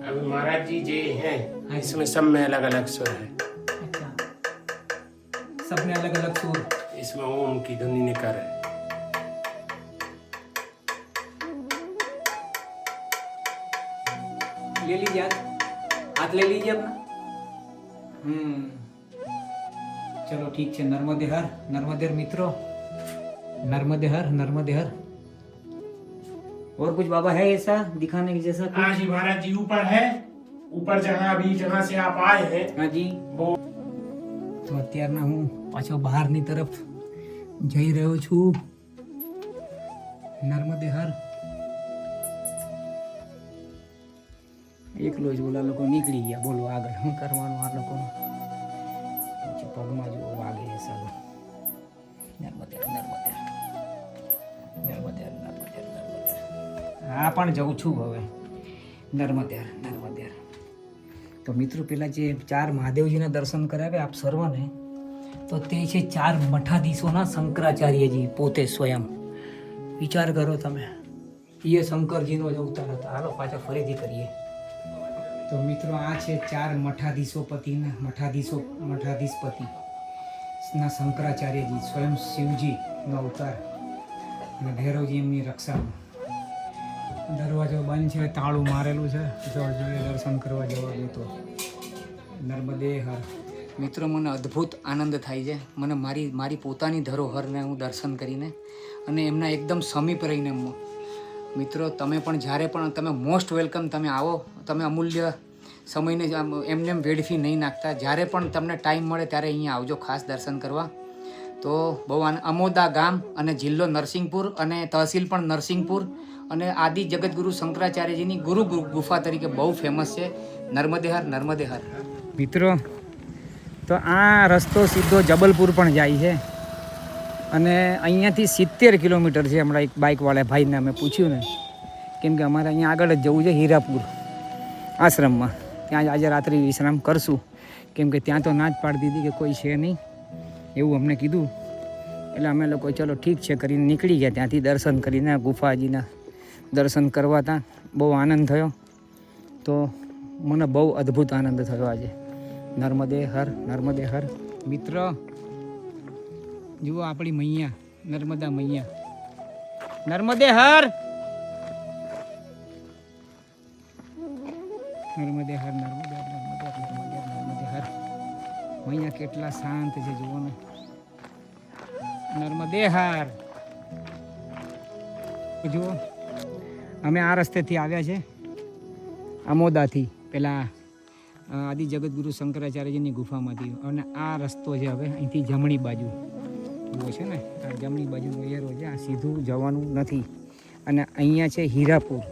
अभी महाराज जी जे हैं इसमें सब में अलग अलग स्वर है। अच्छा सबने अलग अलग सुर. इसमें ओम की ध्वनि निकर है। ले लीजिए हाथ ले लीजिए अपना. चलो ठीक है. नर्मदे हर मित्रों, नर्मदे हर नर्मदे हर. और कुछ बाबा है ऐसा दिखाने की जैसा? हाँ जी महाराज जी ऊपर है, ऊपर जहाँ से आप आए हैं हाँ जी वो. તો અત્યારના હું પાછો બહારની તરફ જઈ રહ્યો છું. નર્મદે હર. એકલો જ ઓલા લોકો નીકળી ગયા. બોલો આગળ શું કરવાનું આ લોકોનું? પગમાં જો વાગે છે સારું. નર્મદે હર નર્મદે હર નર્મદે હર નર્મદે હર નર્મદે હર. હા પણ જઉં છું હવે. નર્મદે હર નર્મદે હર. તો મિત્રો પેલા જે 4 મહાદેવજીના દર્શન કરાવ્યા આપ સર્વને, તો તે છે 4 મઠાધીશોના શંકરાચાર્યજી પોતે સ્વયં. વિચાર કરો તમે, એ શંકરજીનો જ અવતાર હતા. હાલો પાછા ફરીથી કરીએ. તો મિત્રો આ છે 4 મઠાધીશપતિના શંકરાચાર્યજી, સ્વયં શિવજીનો અવતાર. અને ભૈરવજી એમની રક્ષામાં. દરવાજો બંધ છે, તાળું મારેલું છે. જોઈએ દર્શન કરવા જવા દો તો. નર્મદે હર. મિત્રો મને અદ્ભુત આનંદ થાય છે. મને મારી પોતાની ધરોહરને હું દર્શન કરીને અને એમના એકદમ સમીપ રહીને મિત્રો તમે પણ જ્યારે પણ તમે મોસ્ટ વેલકમ, તમે આવો, તમે અમૂલ્ય સમયને એમને એમ વેડફી નહીં નાખતા. જ્યારે પણ તમને ટાઈમ મળે ત્યારે અહીંયા આવજો ખાસ દર્શન કરવા. તો બહુ અમોદા ગામ અને જિલ્લો નરસિંહપુર અને તહસીલ પણ નરસિંહપુર અને આદિ જગતગુરુ શંકરાચાર્યજીની ગુરુ ગુફા તરીકે બહુ ફેમસ છે. નર્મદે હર, નર્મદે હર. મિત્રો તો આ રસ્તો સીધો જબલપુર પણ જાય છે અને અહીંયાથી 70 કિલોમીટર છે. હમણાં એક બાઇકવાળા ભાઈને અમે પૂછ્યું ને, કેમ કે અમારે અહીંયા આગળ જ જવું છે હીરાપુર આશ્રમમાં. ત્યાં જ આજે રાત્રિ વિશ્રામ કરશું, કેમ કે ત્યાં તો ના જ પાડી દીધી કે કોઈ છે નહીં એવું અમને કીધું. એટલે અમે લોકો ચલો ઠીક છે કરીને નીકળી ગયા ત્યાંથી દર્શન કરીને ગુફાજીના દર્શન કરવા. ત્યાં બહુ આનંદ થયો. તો મને બહુ અદ્ભુત આનંદ થયો આજે. નર્મદે હર, નર્મદે હર. મિત્ર જુઓ આપણી મૈયા, નર્મદા મૈયા. નર્મદે હર, નર્મદે હર, નર્મદે હર, નર્મદે હર, નર્મદે હર, નર્મદે હર. મૈયા કેટલા શાંત છે જુઓ ને. નર્મદે હર. જુઓ અમે આ રસ્તેથી આવ્યા છે અમોદાથી, પેલા આદિ જગતગુરુ શંકરાચાર્યજીની ગુફામાંથી. અને આ રસ્તો છે હવે અહીંથી જમણી બાજુ જુઓ છે ને, આ જમણી બાજુનો એરો છે. આ સીધું જવાનું નથી. અને અહીંયા છે હીરાપુર.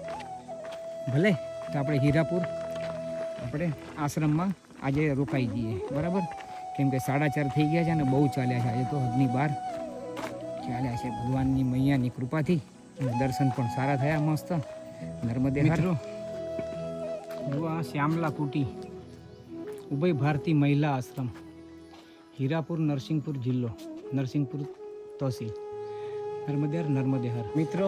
ભલે તો આપણે હીરાપુર આપણે આશ્રમમાં આજે રોકાઈ જઈએ, બરાબર? કેમ કે 4:30 થઈ ગયા છે અને બહુ ચાલ્યા છે આજે તો, હદની બહાર ચાલ્યા છે ભગવાનની મૈયાની કૃપાથી. અને દર્શન પણ સારા થયા મસ્ત. નર્મદે મિત્રો જુઓ આ શ્યામલા કુટી, ઉભય ભારતી મહિલા આશ્રમ, હીરાપુર, નરસિંહપુર જિલ્લો, નરસિંહપુર તહસીલ. નર્મદે હર, નર્મદે હર. મિત્રો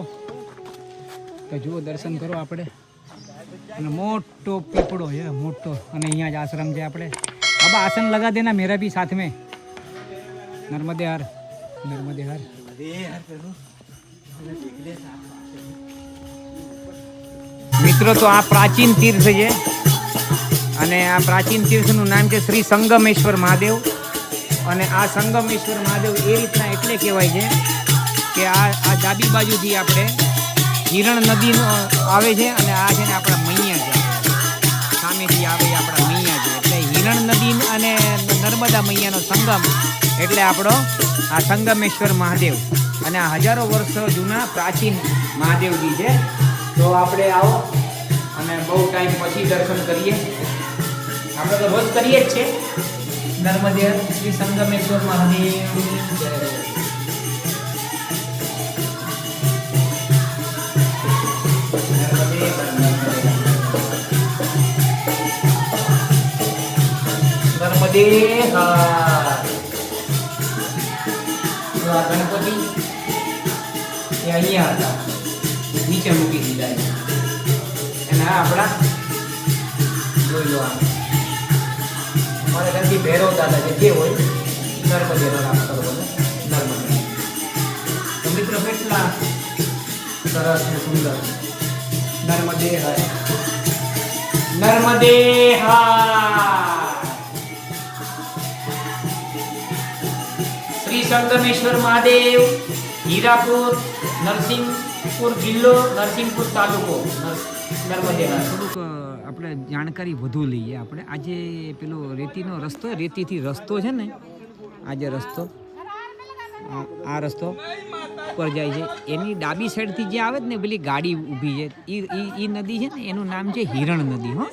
તો જુઓ દર્શન કરો આપણે. અને મોટો પીપળો છે, મોટો. અને અહીંયા જ આશ્રમ છે આપણે. अब आसन लगा देना मेरा भी साथ में. नर्मदे हर, नर्मदे हर. મિત્રો તો આ પ્રાચીન તીર્થ છે અને આ પ્રાચીન તીર્થનું નામ છે શ્રી સંગમેશ્વર મહાદેવ. અને આ સંગમેશ્વર મહાદેવ એ રીતના એટલે કહેવાય છે કે આ ડાબી બાજુથી આપણે હિરણ નદીનો આવે છે અને આ છે ને આપણા મૈયા છે, સામેથી આવે આપણા મૈયા છે. એટલે હિરણ નદી અને નર્મદા મૈયાનો સંગમ એટલે આપણો આ સંગમેશ્વર મહાદેવ. અને આ હજારો વર્ષો જૂના પ્રાચીન મહાદેવજી છે. તો આપણે આવો અને બહુ ટાઈમ પછી દર્શન કરીએ. આપણે તો રોજ કરીએ જ છે. નર્મદે શ્રી સંગમેશ્વર મહાદેવ. નર્મદે ગણપતિ એ અહીંયા હતા, નીચે મૂકી દીધા છે. અને આ આપણા જોઈ લો, અમારે ત્યાંથી ભૈરવ દાદા છે, જે હોય નર્મદે રામ કરો નર્મદે. તો મિત્રો કેટલા સરસ ને સુંદર. નર્મદે હર, નર્મદે હર. શ્રી સંગમેશ્વર મહાદેવ, હીરાપુર, નરસિંહપુર જિલ્લો, નરસિંહપુર તાલુકો, નર્મદે હર. થોડુંક આપણે જાણકારી વધુ લઈએ. આપણે આજે પેલો રેતીનો રસ્તો, રેતીથી રસ્તો છે ને, આ જે રસ્તો, આ રસ્તો ઉપર જાય છે. એની ડાબી સાઈડથી જે આવે ને પેલી ગાડી ઊભી છે, એ નદી છે ને, એનું નામ છે હિરણ નદી. હો.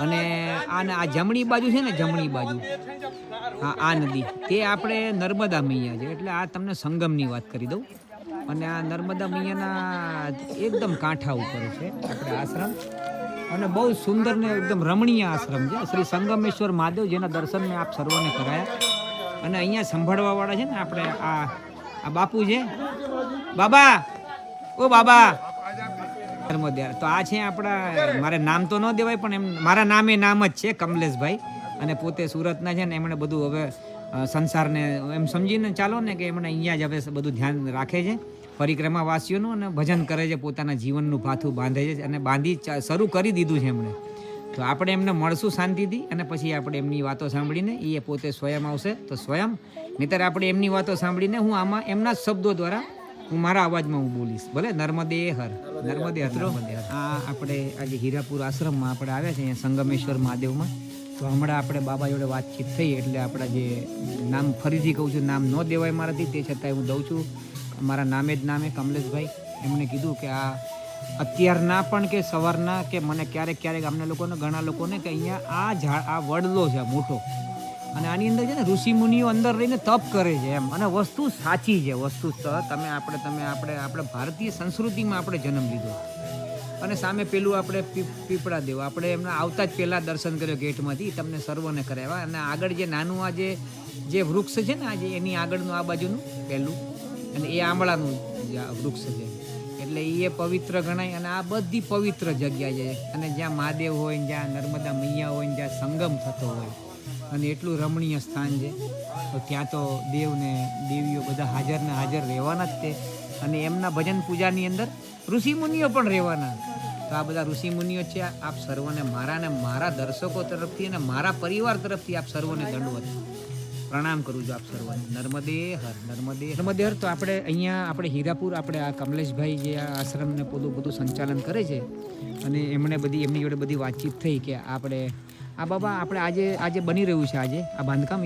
અને આ જમણી બાજુ છે ને, જમણી બાજુ આ નદી તે આપણે નર્મદા મૈયા છે. એટલે આ તમને સંગમની વાત કરી દઉં. અને આ નર્મદા મૈયાના એકદમ કાંઠા ઉપર છે આપણે આશ્રમ. અને બહુ સુંદર ને એકદમ રમણીય આશ્રમ છે શ્રી સંગમેશ્વર મહાદેવ, જેના દર્શન મેં આપ સર્વને કરાયા. અને અહીંયા સંભાળવાવાળા છે ને આપણે આ બાપુ છે, બાબા, ઓ બાબા. નર્મદે. તો આ છે આપણા, મારે નામ તો ન દેવાય પણ એમ મારા નામે નામ જ છે, કમલેશભાઈ. અને પોતે સુરતના છે ને, એમણે બધું હવે સંસારને એમ સમજીને ચાલો ને કે એમણે અહીંયા જ હવે બધું ધ્યાન રાખે છે પરિક્રમા વાસીઓનું, અને ભજન કરે છે, પોતાના જીવનનું ભાથું બાંધે છે અને બાંધી શરૂ કરી દીધું છે એમણે. તો આપણે એમને મળશું શાંતિથી અને પછી આપણે એમની વાતો સાંભળીને, એ પોતે સ્વયં આવશે તો સ્વયં, નહીંતર આપણે એમની વાતો સાંભળીને હું આમાં એમના જ શબ્દો દ્વારા હું મારા અવાજમાં હું બોલીશ ભલે. નર્મદે હર, નર્મદે હર, નર્મદે હર. આ આપણે આજે હીરાપુર આશ્રમમાં આપણે આવ્યા છે અહીંયા સંગમેશ્વર મહાદેવમાં. તો હમણાં આપણે બાબા જોડે વાતચીત થઈ એટલે આપણા જે નામ ફરીથી કહું છું, નામ ન દેવાય મારાથી, તે છતાંય હું દઉં છું. મારા નામે જ નામે કમલેશભાઈ એમણે કીધું કે આ અત્યારના પણ કે સવારના કે મને ક્યારેક ક્યારેક અમને લોકોને ઘણા લોકોને કે અહીંયા આ ઝાડ આ વડલો છે મોટો અને આની અંદર છે ને ઋષિ મુનિઓ અંદર રહીને તપ કરે છે એમ. અને વસ્તુ સાચી છે, વસ્તુ આપણે ભારતીય સંસ્કૃતિમાં આપણે જન્મ લીધો. અને સામે પેલું આપણે પીપળા દેવ આપણે એમના આવતા જ પહેલાં દર્શન કર્યો ગેટમાંથી, તમને સર્વને કરાવ્યા. અને આગળ જે નાનું આ જે વૃક્ષ છે ને આજે એની આગળનું આ બાજુનું પહેલું અને એ આંબળાનું વૃક્ષ છે એટલે એ પવિત્ર ગણાય. અને આ બધી પવિત્ર જગ્યા છે અને જ્યાં મહાદેવ હોય ને જ્યાં નર્મદા મૈયા હોય ને જ્યાં સંગમ થતો હોય અને એટલું રમણીય સ્થાન છે. તો ત્યાં તો દેવ ને દેવીઓ બધા હાજર રહેવાના જ તે. અને એમના ભજન પૂજાની અંદર ઋષિમુનિઓ પણ રહેવાના. તો આ બધા ઋષિમુનિઓ છે. આપ સર્વને મારા દર્શકો તરફથી અને મારા પરિવાર તરફથી આપ સર્વને દંડવત પ્રણામ કરું છું આપ સર્વને. નર્મદે હર, નર્મદે હર. તો આપણે હીરાપુર આપણે આ કમલેશભાઈ જે આ આશ્રમને બધું સંચાલન કરે છે અને એમની જોડે બધી વાતચીત થઈ કે આપણે આ બાબા આપણે આજે બની રહ્યું છે આજે આ બાંધકામ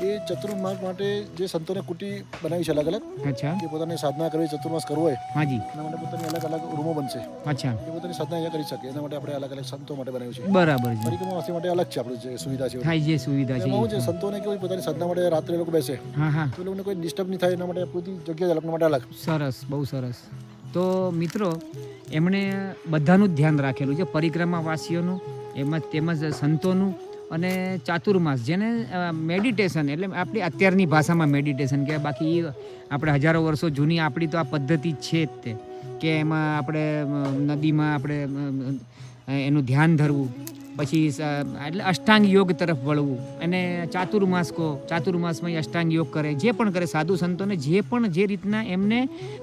એ ચતુર્માસ માટે જે સંતોને કુટી બનાવી છે અલગ અલગ. અચ્છા. કે પોતાની સાધના કરવી, ચતુર્માસ કરવો હોય હાજી એના માટે પોતાની અલગ અલગ રૂમો બનશે. અચ્છા. એ પોતાની સાધના અહીંયા કરી શકે એના માટે આપણે અલગ અલગ સંતો માટે બનાવ્યું છે. બરાબર છે. પરિક્રમાવાસી માટે અલગ છે આપણું જે સુવિધા છે. હા જે સુવિધા છે એમાં શું છે સંતોને કેવું પોતાની સાધના માટે રાત્રે લોકો બેસે તો એ લોકોને કોઈ ડિસ્ટર્બ નહીં થાય એના માટે પૂરી જગ્યા લોકો માટે અલગ. સરસ, બહુ સરસ. તો મિત્રો એમણે બધાનું જ ધ્યાન રાખેલું છે, પરિક્રમાવાસીઓનું તેમજ સંતોનું અને ચાતુર્માસ જેને મેડિટેશન એટલે આપણી અત્યારની ભાષામાં મેડિટેશન કહેવાય. બાકી આપણે હજારો વર્ષો જૂની આપણી તો આ પદ્ધતિ છે જ તે કે એમાં આપણે નદીમાં આપણે એનું ધ્યાન ધરવું, પછી એટલે અષ્ટાંગ યોગ તરફ વળવું. અને ચાતુર્માસમાં અષ્ટાંગ યોગ કરે, જે પણ કરે સાધુ સંતોને જે રીતના એમને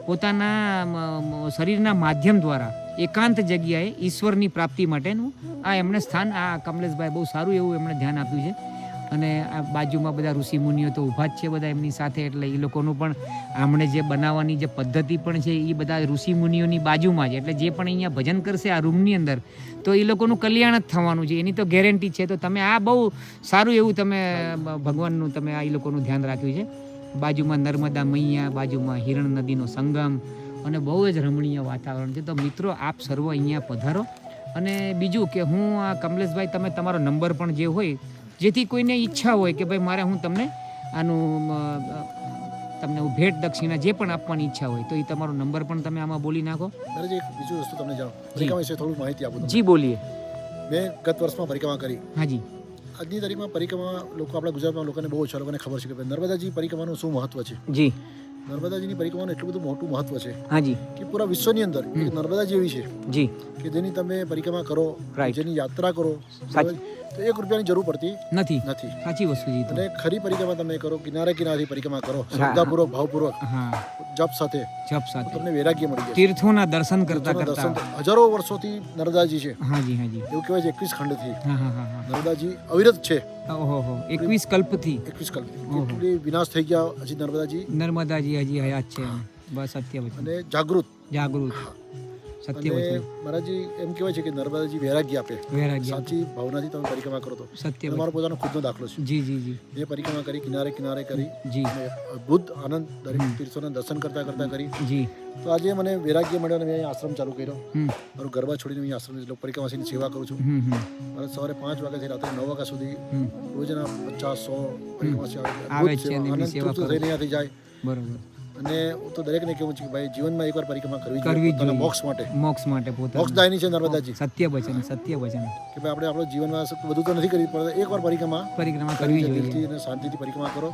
પોતાના શરીરના માધ્યમ દ્વારા એકાંત જગ્યાએ ઈશ્વરની પ્રાપ્તિ માટેનું આ એમણે સ્થાન આ કમલેશભાઈ બહુ સારું એવું એમણે ધ્યાન આપ્યું છે. અને આ બાજુમાં બધા ઋષિ મુનિઓ તો ઊભા જ છે બધા એમની સાથે. એટલે એ લોકોનું પણ આમણે જે બનાવવાની જે પદ્ધતિ પણ છે એ બધા ઋષિ મુનિઓની બાજુમાં જ. એટલે જે પણ અહીંયા ભજન કરશે આ રૂમની અંદર તો એ લોકોનું કલ્યાણ જ થવાનું છે, એની તો ગેરંટી છે. તો તમે આ બહુ સારું એવું તમે ભગવાનનું તમે આ એ લોકોનું ધ્યાન રાખ્યું છે. બાજુમાં નર્મદા મૈયા, બાજુમાં હિરણ નદીનો સંગમ અને બહુ જ રમણીય વાતાવરણ છે. તો મિત્રો આપ સર્વ અહીંયા પધારો. અને બીજું કે હું આ કમલેશભાઈ તમે તમારો નંબર પણ જે હોય જેથી કોઈને ઈચ્છા હોય કે ભાઈ મારે હું તમને ભેટ દક્ષિણા જે પણ આપવાની ઈચ્છા હોય તો એ તમારો નંબર પણ તમે આમાં બોલી નાખો. એક બીજું વસ્તુ તમને જાણો પરિક્રમા વિશે થોડું માહિતી આપું. જી બોલીએ. મેં ગત વર્ષમાં પરિક્રમા કરી. હાજી. આજની તારીખમાં પરિક્રમા આપણા ગુજરાતમાં લોકોને બહુ ઓછા લોકોને ખબર છે કે નર્મદાજી પરિક્રમાનું શું મહત્વ છે. જી. નર્મદાજીની પરિક્રમાનું એટલું બધું મોટું મહત્વ છે હાજી કે પૂરા વિશ્વની અંદર નર્મદાજી એવી છે જી કે જેની તમે પરિક્રમા કરો, જેની યાત્રા કરો તો 1 રૂપિયાની જરૂર પડતી નથી. સાચી વસ્તુ જી. અને ખરી પરિક્રમા તમે કરો, કિનારેથી પરિક્રમા કરો, શ્રદ્ધાપૂર્વક ભાવપૂર્વક જપ સાથે તમને વૈરાગ્ય મળી જાય. તીર્થોના દર્શન કરતા હજારો વર્ષોથી નર્મદાજી છે. હાજી એવું કહેવાય છે 21 ખંડથી નર્મદાજી અવિરત છે. 21 કલ્પથી કેટલી વિનાશ થઈ ગયા હજી નર્મદાજી હજી હયાત છે. બસ સત્ય વચન. અને જાગૃત સત્ય વચન. મહારાજજી એમ કહેવાય છે કે નર્મદાજી વૈરાગ્ય આપે. સાચી ભાવનાથી તમે પરિક્રમા કરો તો સત્ય તમારો પોતાનો ખુદનો દાખલો છે. જી એ પરિક્રમા કરી કિનારે કરી જી અદ્ભુત આનંદ દરેક તીર્થોના દર્શન કરતા કરી જી. તો આજે મને વૈરાગ્ય મળ્યો અને મેં આશ્રમ ચાલુ કર્યો. મારું ગરબા છોડીને હું આશ્રમ પરિક્રમાસીની સેવા કરું છું. મારે સવારે 5 વાગ્યાથી રાત્રે 9 વાગ્યા સુધી રોજના 50-100 પરિક્રમાસી આવે છે. આનંદ તૃપ્ત થઈને અહીંયાથી જાય. બરોબર. અને હું તો દરેકને કહેવું છું કે ભાઈ જીવનમાં એકવાર પરિક્રમા કરવી જોઈએ મોક્ષ માટે મોક્ષદાયની છે નર્મદાજી. સત્ય વચન કે ભાઈ આપણે આપણો જીવનમાં બધું તો નથી કરી પડતું, એકવાર પરિક્રમા કરવી જોઈએ અને શાંતિથી પરિક્રમા કરો,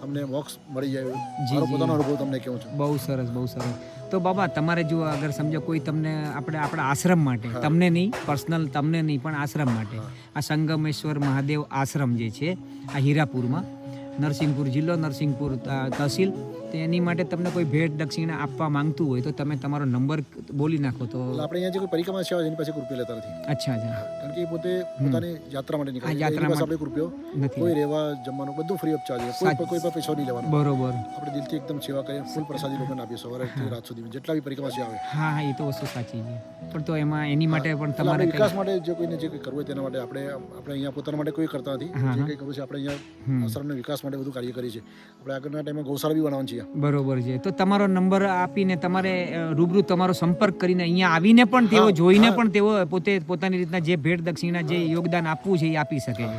તમને મોક્ષ મળી જાય. મારો પોતાનો અનુભવ તમને કહું છું. બહુ સરસ. તો બાબા તમારે જો અગર સમજો કોઈ તમને આપણા આશ્રમ માટે, તમને નહીં પર્સનલ તમને નહીં પણ આશ્રમ માટે આ સંગમેશ્વર મહાદેવ આશ્રમ જે છે આ હીરાપુરમાં નરસિંહપુર જિલ્લો, નરસિંહપુર તહસીલ, તો એની માટે તમને કોઈ ભેટ દક્ષિણા આપવા માંગતું હોય તો તમે તમારો નંબર બોલી નાખો તો. એટલે આપણે અહીંયા જે કોઈ પરિક્રમા સેવા છે એની પાસે રૂપિયા લેતા નથી. અચ્છા અચ્છા. કારણ કે એ પોતે પોતાની યાત્રા માટે નીકળે છે. યાત્રા એની પાસે માટે. આપણે રૂપિયો નથી. કોઈ રહેવા જમવાનું બધું ફ્રી ઓફ ચાર્જ છે. કોઈ પણ પૈસા નહીં લેવાનો. બરોબર. આપણે દિલથી એકદમ સેવા કરીએ, ફૂલ પ્રસાદી લોકોને આપીએ સવારેથી રાત સુધી જેટલા બી પરિક્રમા સેવા આવે. હા હા, એ તો વસ્તુ સાચી છે. પણ તો એમાં એની માટે પણ એટલે તમારે આપણે કંઈ વિકાસ માટે જે કોઈને જે કંઈ કરવું હોય તેના માટે આપણે અહીંયા પોતાના માટે કોઈ કરતા નથી. જે કંઈ કરવું છે આપણે અહીંયા આશ્રમના વિકાસ માટે બધું કાર્ય કરીએ છીએ. આપણે આગળના ટાઈમમાં ગૌશાળા બી બનાવવાની છે. બરોબર છે. તો તમારો નંબર આપીને તમારે રૂબરૂ તમારો સંપર્ક કરીને અહીંયા આવીને પણ તેઓ જોઈને પણ તેઓ પોતે પોતાની રીતના જે ભેટ દક્ષિણા જે યોગદાન આપવું છે એ આપી શકે છે.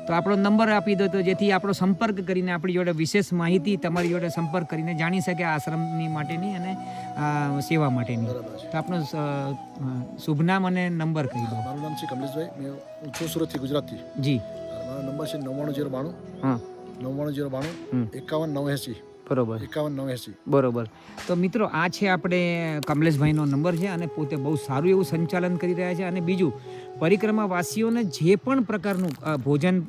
તો આપણો નંબર આપી દો તો જેથી આપણો સંપર્ક કરીને આપણી જોડે વિશેષ માહિતી તમારી જોડે સંપર્ક કરીને જાણી શકે આ આશ્રમની માટેની અને સેવા માટેની. તો આપણો શુભ નામ અને નંબર કહી દો. મારું નામ છે કમલેશભાઈ. હું છું સુરતથી, ગુજરાતથી. જી. મારો નંબર છે 99 હા 99 51 બરોબર 89 બરોબર. તો મિત્રો આ છે આપણે કમલેશભાઈનો નંબર છે અને પોતે બહુ સારું એવું સંચાલન કરી રહ્યા છે. અને બીજું પરિક્રમાવાસીઓને જે પણ પ્રકારનું ભોજન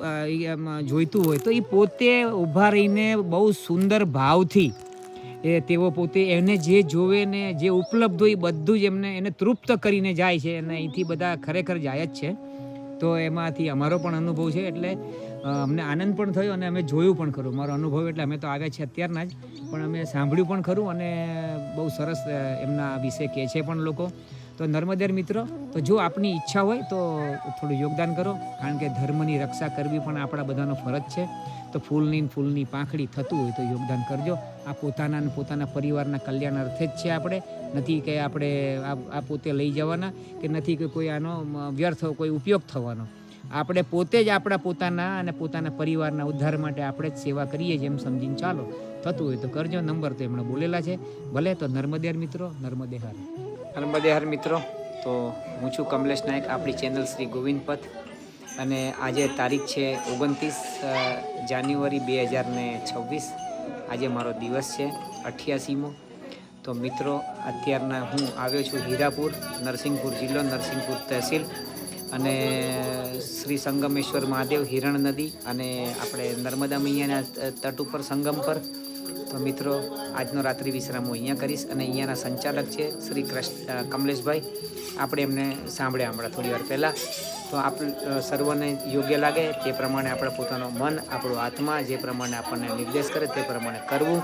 જોઈતું હોય તો એ પોતે ઊભા રહીને બહુ સુંદર ભાવથી એ તેઓ પોતે એને જે જોવે ને જે ઉપલબ્ધ હોય બધું જ એને તૃપ્ત કરીને જાય છે. અને અહીંથી બધા ખરેખર જાય જ છે. તો એમાંથી અમારો પણ અનુભવ છે. એટલે અમને આનંદ પણ થયો અને અમે જોયું પણ ખરું. મારો અનુભવ એટલે અમે તો આવ્યા છીએ અત્યારના જ, પણ અમે સાંભળ્યું પણ ખરું અને બહુ સરસ એમના વિશે કહે છે પણ લોકો. તો નર્મદેર મિત્રો, તો જો આપની ઈચ્છા હોય તો થોડું યોગદાન કરો, કારણ કે ધર્મની રક્ષા કરવી પણ આપણા બધાનો ફરજ છે. તો ફૂલની પાંખડી થતું હોય તો યોગદાન કરજો. આ પોતાના અને પોતાના પરિવારના કલ્યાણ અર્થે જ છે. આપણે નથી કે આપણે આ પોતે લઈ જવાના કે નથી કે કોઈ આનો વ્યર્થ કોઈ ઉપયોગ થવાનો. આપણે પોતે જ આપણા પોતાના અને પોતાના પરિવારના ઉદ્ધાર માટે આપણે જ સેવા કરીએ છીએ એમ સમજીને ચાલો. થતું હોય તો કરજો. નંબર તો એમણે બોલેલા છે. ભલે. તો નર્મદેર મિત્રો, નર્મદે હર મિત્રો. તો હું છું કમલેશ નાયક, આપણી ચેનલ શ્રી ગોવિંદ પથ. અને આજે તારીખ છે 29 જાન્યુઆરી 2026. આજે મારો દિવસ છે 88મો. તો મિત્રો અત્યારના હું આવ્યો છું હીરાપુર, નરસિંહપુર જિલ્લો, નરસિંહપુર તહેસીલ. અને શ્રી સંગમેશ્વર મહાદેવ, હિરણ નદી અને આપણે નર્મદા મૈયાના તટ ઉપર સંગમ પર. તો મિત્રો આજનો રાત્રિ વિશ્રામ હું અહીંયા કરીશ. અને અહીંયાના સંચાલક છે શ્રી કમલેશભાઈ. આપણે એમને સાંભળ્યા હમણાં થોડી વાર પહેલાં. તો સર્વને યોગ્ય લાગે તે પ્રમાણે આપણે પોતાનું મન, આપણો આત્મા જે પ્રમાણે આપણને નિર્દેશ કરે તે પ્રમાણે કરવું.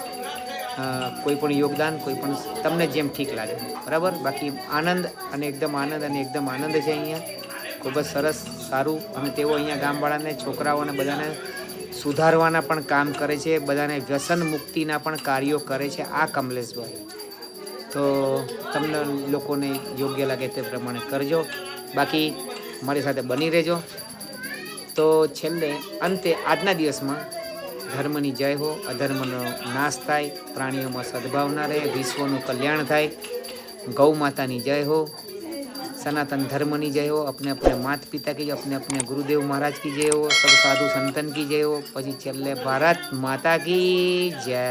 કોઈ પણ યોગદાન, કોઈ પણ તમને જેમ ઠીક લાગે, બરાબર. બાકી આનંદ અને એકદમ આનંદ છે અહીંયા. ખૂબ જ સરસ, સારું. અને તેઓ અહીંયા ગામવાળાને, છોકરાઓને બધાને સુધારવાના પણ કામ કરે છે. બધાને વ્યસન મુક્તિના પણ કાર્યો કરે છે આ કમલેશભાઈ. તો તમને લોકોને યોગ્ય લાગે તે પ્રમાણે કરજો. બાકી મારી સાથે બની રહેજો. તો છેલ્લે અંતે આજના દિવસમાં ધર્મની જય હો, અધર્મનો નાશ થાય, પ્રાણીઓમાં સદભાવના રહે, વિશ્વનું કલ્યાણ થાય, ગૌ માતાની જય હો, सनातन धर्म की जय हो, अपने अपने माता पिता की, अपने अपने गुरुदेव महाराज की जय हो, सब साधु संतन की जय हो, पछी छेल्ले भारत माता की जय।